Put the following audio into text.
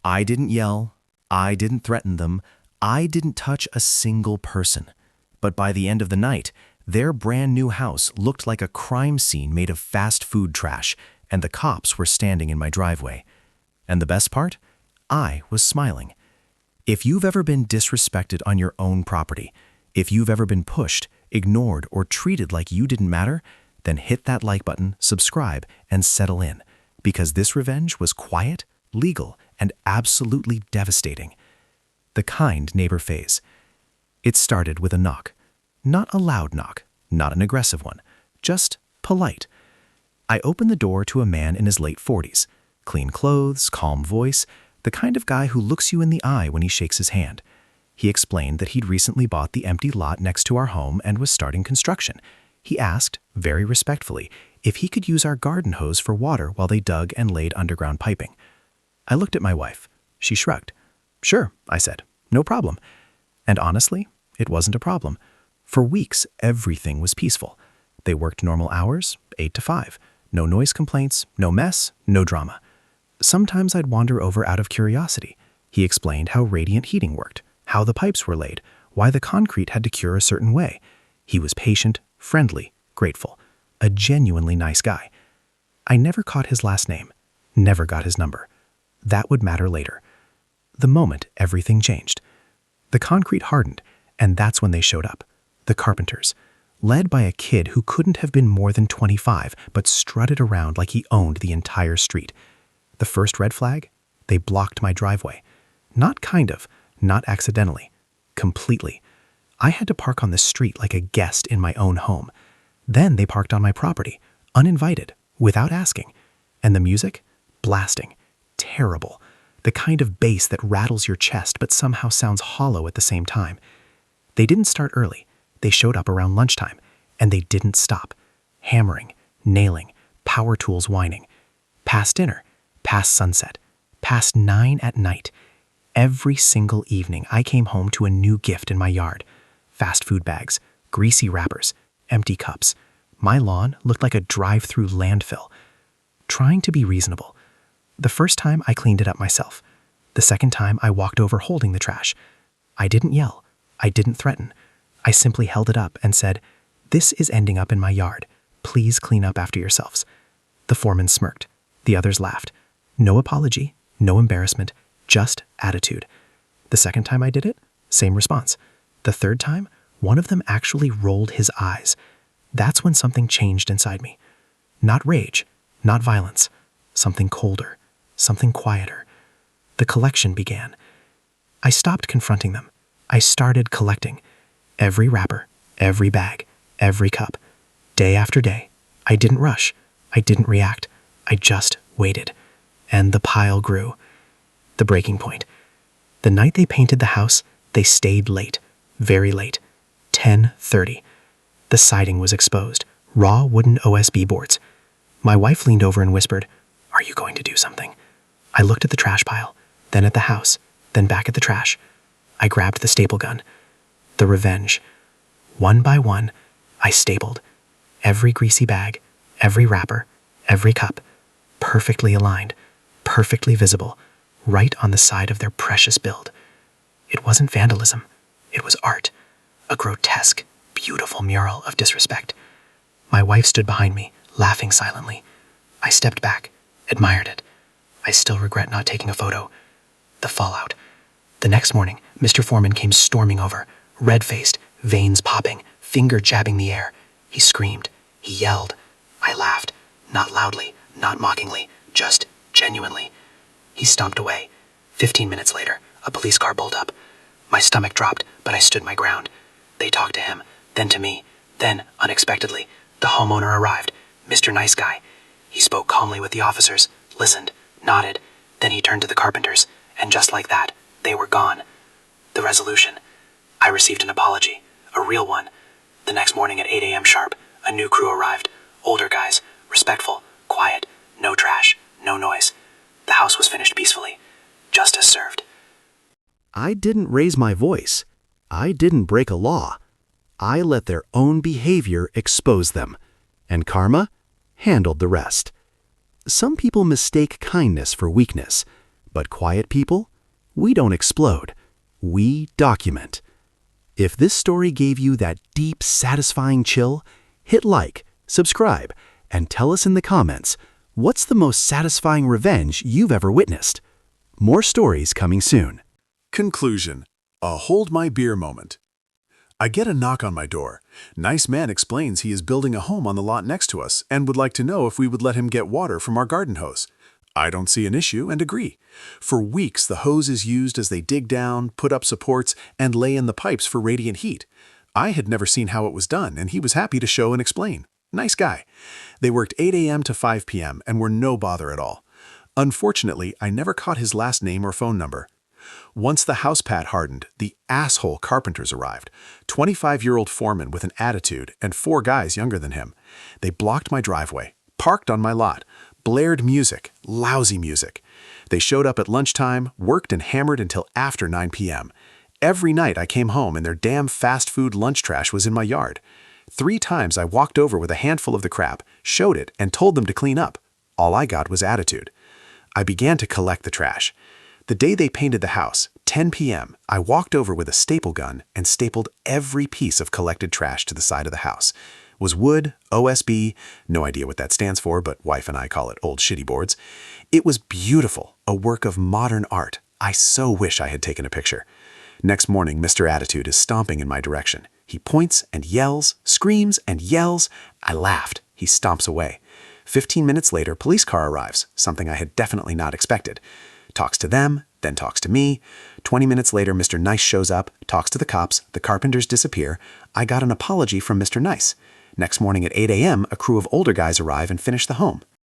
I didn't yell. I didn't threaten them. I didn't touch a single person. But by the end of the night, their brand new house looked like a crime scene made of fast food trash, and the cops were standing in my driveway. And the best part? I was smiling. If you've ever been disrespected on your own property, if you've ever been pushed, ignored, or treated like you didn't matter, then hit that like button, subscribe, and settle in, because this revenge was quiet, legal, and absolutely devastating. The kind neighbor phase. It started with a knock. Not a loud knock, not an aggressive one, just polite. I opened the door to a man in his late 40s. Clean clothes, calm voice, the kind of guy who looks you in the eye when he shakes his hand. He explained that he'd recently bought the empty lot next to our home and was starting construction. He asked, very respectfully, if he could use our garden hose for water while they dug and laid underground piping. I looked at my wife. She shrugged. Sure, I said, no problem. And honestly, it wasn't a problem. For weeks, everything was peaceful. They worked normal hours, 8 to 5. No noise complaints, no mess, no drama. Sometimes I'd wander over out of curiosity. He explained how radiant heating worked, how the pipes were laid, why the concrete had to cure a certain way. He was patient, friendly, grateful. A genuinely nice guy. I never caught his last name, never got his number. That would matter later. The moment everything changed. The concrete hardened, and that's when they showed up. The carpenters, led by a kid who couldn't have been more than 25, but strutted around like he owned the entire street. The first red flag? They blocked my driveway. Not kind of, not accidentally, completely. I had to park on the street like a guest in my own home. Then they parked on my property, uninvited, without asking. And the music? Blasting. Terrible. The kind of bass that rattles your chest but somehow sounds hollow at the same time. They didn't start early. They showed up around lunchtime, and they didn't stop. Hammering, nailing, power tools whining. Past dinner, past sunset, past 9 at night. Every single evening, I came home to a new gift in my yard. Fast food bags, greasy wrappers, empty cups. My lawn looked like a drive-through landfill. Trying to be reasonable. The first time, I cleaned it up myself. The second time, I walked over holding the trash. I didn't yell. I didn't threaten. I simply held it up and said, "This is ending up in my yard. Please clean up after yourselves." The foreman smirked. The others laughed. No apology, no embarrassment, just attitude. The second time I did it, same response. The third time, one of them actually rolled his eyes. That's when something changed inside me. Not rage, not violence. Something colder, something quieter. The collection began. I stopped confronting them. I started collecting. Every wrapper, every bag, every cup. Day after day. I didn't rush. I didn't react. I just waited. And the pile grew. The breaking point. The night they painted the house, they stayed late. Very late. 10:30. The siding was exposed. Raw wooden OSB boards. My wife leaned over and whispered, "Are you going to do something?" I looked at the trash pile, then at the house, then back at the trash. I grabbed the staple gun. The revenge. One by one, I stapled. Every greasy bag, every wrapper, every cup, perfectly aligned, perfectly visible, right on the side of their precious build. It wasn't vandalism. It was art. A grotesque, beautiful mural of disrespect. My wife stood behind me, laughing silently. I stepped back, admired it. I still regret not taking a photo. The fallout. The next morning, Mr. Foreman came storming over, red-faced, veins popping, finger jabbing the air. He screamed. He yelled. I laughed, not loudly, not mockingly, just genuinely. He stomped away. 15 minutes later, a police car pulled up. My stomach dropped, but I stood my ground. They talked to him, then to me. Then, unexpectedly, the homeowner arrived, Mr. Nice Guy. He spoke calmly with the officers, listened, nodded. Then he turned to the carpenters, and just like that, they were gone. The resolution. I received an apology, a real one. The next morning at 8 a.m. sharp, a new crew arrived. Older guys, respectful, quiet, no trash, no noise. The house was finished peacefully. Justice served. I didn't raise my voice. I didn't break a law. I let their own behavior expose them, and karma handled the rest. Some people mistake kindness for weakness, But quiet people? We don't explode. We document. If this story gave you that deep, satisfying chill, hit like, subscribe, and tell us in the comments, what's the most satisfying revenge you've ever witnessed? More stories coming soon. Conclusion. A hold my beer moment. I get a knock on my door. Nice man explains he is building a home on the lot next to us and would like to know if we would let him get water from our garden hose. I don't see an issue and agree. For weeks, the hose is used as they dig down, put up supports, and lay in the pipes for radiant heat. I had never seen how it was done, and he was happy to show and explain. Nice guy. They worked 8 a.m. to 5 p.m. and were no bother at all. Unfortunately, I never caught his last name or phone number. Once the house pad hardened, the asshole carpenters arrived. 25-year-old foreman with an attitude and 4 guys younger than him. They blocked my driveway, parked on my lot, blared music, lousy music. They showed up at lunchtime, worked and hammered until after 9 p.m. Every night I came home and their damn fast food lunch trash was in my yard. 3 times I walked over with a handful of the crap, showed it, and told them to clean up. All I got was attitude. I began to collect the trash. The day they painted the house, 10 p.m., I walked over with a staple gun and stapled every piece of collected trash to the side of the house. It was wood, OSB, no idea what that stands for, but wife and I call it old shitty boards. It was beautiful, a work of modern art. I so wish I had taken a picture. Next morning, Mr. Attitude is stomping in my direction. He points and yells, screams and yells. I laughed. He stomps away. 15 minutes later, police car arrives, something I had definitely not expected. Talks to them, then talks to me. 20 minutes later, Mr. Nice shows up, talks to the cops, the carpenters disappear. I got an apology from Mr. Nice. Next morning at 8 a.m., a crew of older guys arrive and finish the home.